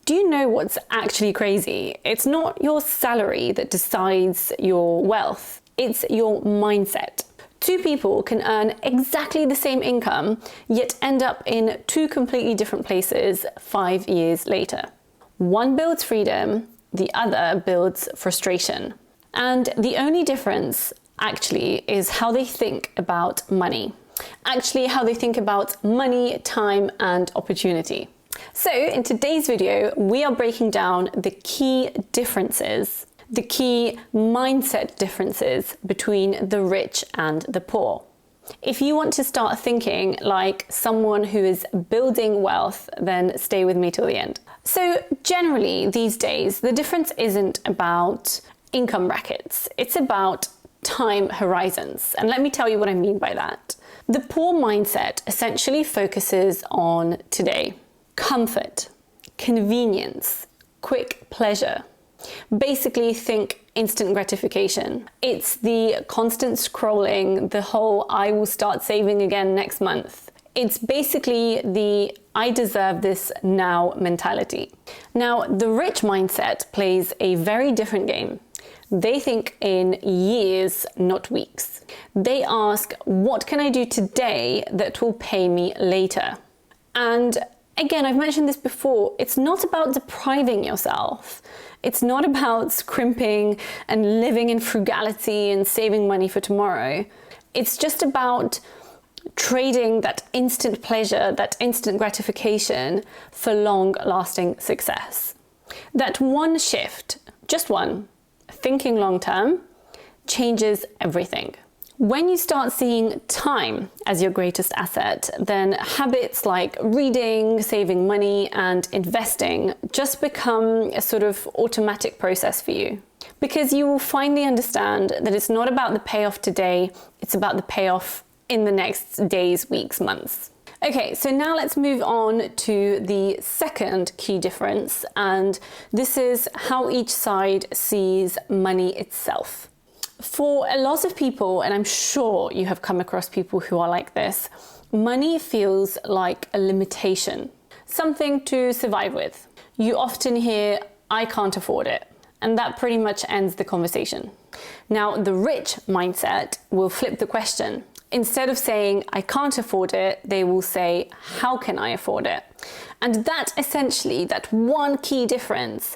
Do you know what's actually crazy? It's not your salary that decides your wealth, it's your mindset. Two people can earn exactly the same income, yet end up in two completely different places 5 years later. One builds freedom, the other builds frustration. And the only difference actually is how they think about money. Actually, how they think about money, time, and opportunity. So in today's video, we are breaking down the key differences, the key mindset differences between the rich and the poor. If you want to start thinking like someone who is building wealth, then stay with me till the end. So generally these days, the difference isn't about income brackets, it's about time horizons. And let me tell you what I mean by that. The poor mindset essentially focuses on today. Comfort, convenience, quick pleasure. Basically think instant gratification. It's the constant scrolling, the whole I will start saving again next month. It's basically the I deserve this now mentality. Now, the rich mindset plays a very different game. They think in years, not weeks. They ask, what can I do today that will pay me later? And again, I've mentioned this before, it's not about depriving yourself. It's not about scrimping and living in frugality and saving money for tomorrow. It's just about trading that instant pleasure, that instant gratification for long-lasting success. That one shift, just one, thinking long-term, changes everything. When you start seeing time as your greatest asset, then habits like reading, saving money, and investing just become a sort of automatic process for you. Because you will finally understand that it's not about the payoff today, it's about the payoff in the next days, weeks, months. Okay, so now let's move on to the second key difference, and this is how each side sees money itself. For a lot of people, and I'm sure you have come across people who are like this, money feels like a limitation, something to survive with. You often hear, I can't afford it, and that pretty much ends the conversation. Now, the rich mindset will flip the question. Instead of saying, I can't afford it, they will say, how can I afford it? And that essentially, that one key difference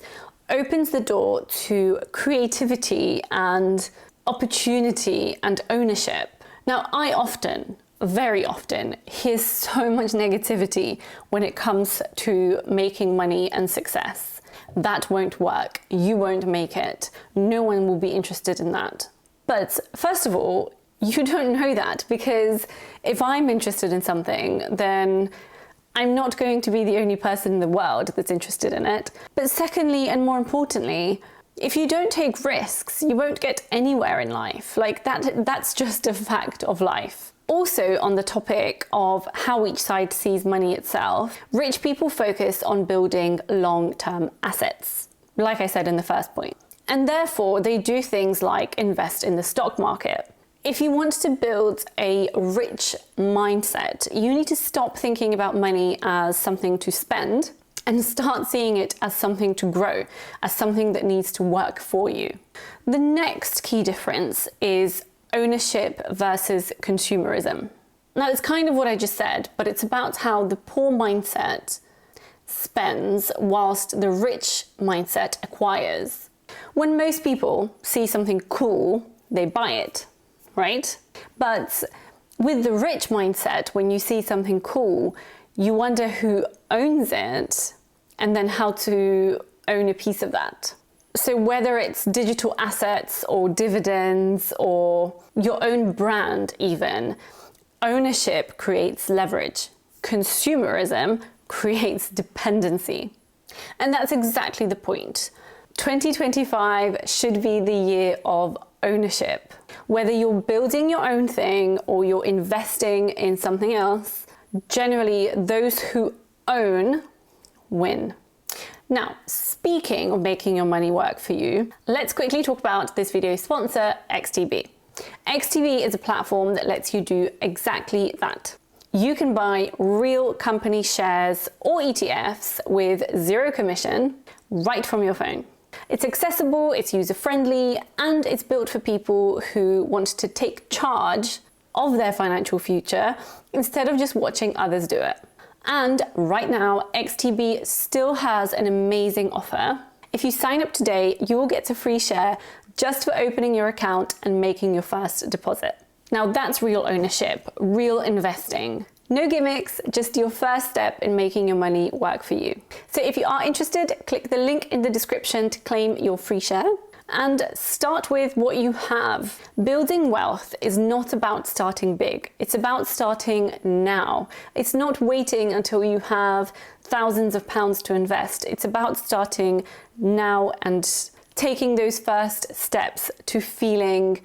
opens the door to creativity and opportunity and ownership. Now, I often, very often, hear so much negativity when it comes to making money and success. That won't work. You won't make it. No one will be interested in that. But first of all, you don't know that, because if I'm interested in something, then I'm not going to be the only person in the world that's interested in it. But secondly, and more importantly, if you don't take risks, you won't get anywhere in life. Like that's just a fact of life. Also, on the topic of how each side sees money itself, rich people focus on building long-term assets, like I said in the first point. And therefore, they do things like invest in the stock market. If you want to build a rich mindset, you need to stop thinking about money as something to spend and start seeing it as something to grow, as something that needs to work for you. The next key difference is ownership versus consumerism. Now, it's kind of what I just said, but it's about how the poor mindset spends whilst the rich mindset acquires. When most people see something cool, they buy it, right? But with the rich mindset, when you see something cool, you wonder who owns it and then how to own a piece of that. So whether it's digital assets or dividends or your own brand even, ownership creates leverage. Consumerism creates dependency. And that's exactly the point. 2025 should be the year of ownership. Whether you're building your own thing or you're investing in something else, generally those who own win. Now, speaking of making your money work for you, let's quickly talk about this video's sponsor, XTB. XTB is a platform that lets you do exactly that. You can buy real company shares or ETFs with zero commission right from your phone. It's accessible, it's user-friendly, and it's built for people who want to take charge of their financial future instead of just watching others do it. And right now, XTB still has an amazing offer. If you sign up today, you will get a free share just for opening your account and making your first deposit. Now that's real ownership, real investing. No gimmicks, just your first step in making your money work for you. So if you are interested, click the link in the description to claim your free share and start with what you have. Building wealth is not about starting big. It's about starting now. It's not waiting until you have thousands of pounds to invest. It's about starting now and taking those first steps to feeling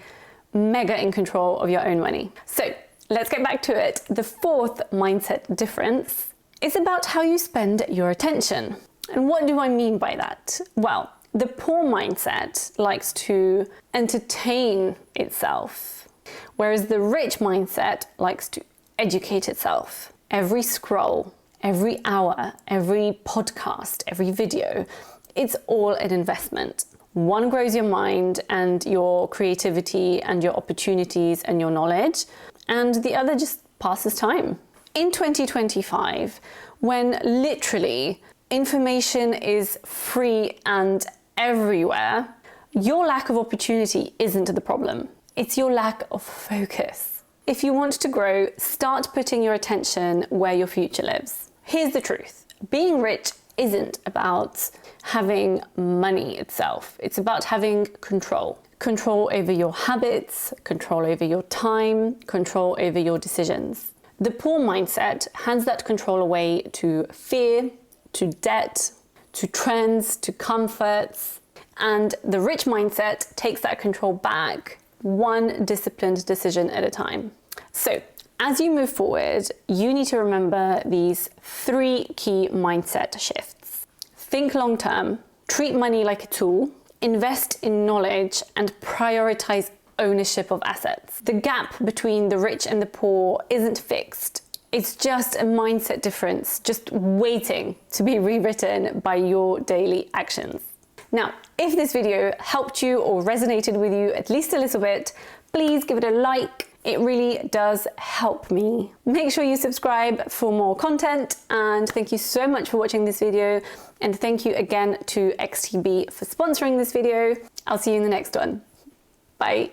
mega in control of your own money. So let's get back to it. The fourth mindset difference is about how you spend your attention. And what do I mean by that? Well, the poor mindset likes to entertain itself, whereas the rich mindset likes to educate itself. Every scroll, every hour, every podcast, every video, it's all an investment. One grows your mind and your creativity and your opportunities and your knowledge, and the other just passes time. In 2025, when literally information is free and everywhere, your lack of opportunity isn't the problem. It's your lack of focus. If you want to grow, start putting your attention where your future lives. Here's the truth. Being rich isn't about having money itself. It's about having control. Control over your habits, control over your time, control over your decisions. The poor mindset hands that control away to fear, to debt, to trends, to comforts, and the rich mindset takes that control back, one disciplined decision at a time. So, as you move forward, you need to remember these 3 key mindset shifts. Think long term, treat money like a tool, invest in knowledge, and prioritize ownership of assets. The gap between the rich and the poor isn't fixed. It's just a mindset difference, just waiting to be rewritten by your daily actions. Now, if this video helped you or resonated with you at least a little bit, please give it a like. It really does help me. Make sure you subscribe for more content, and thank you so much for watching this video, and thank you again to XTB for sponsoring this video. I'll see you in the next one. Bye.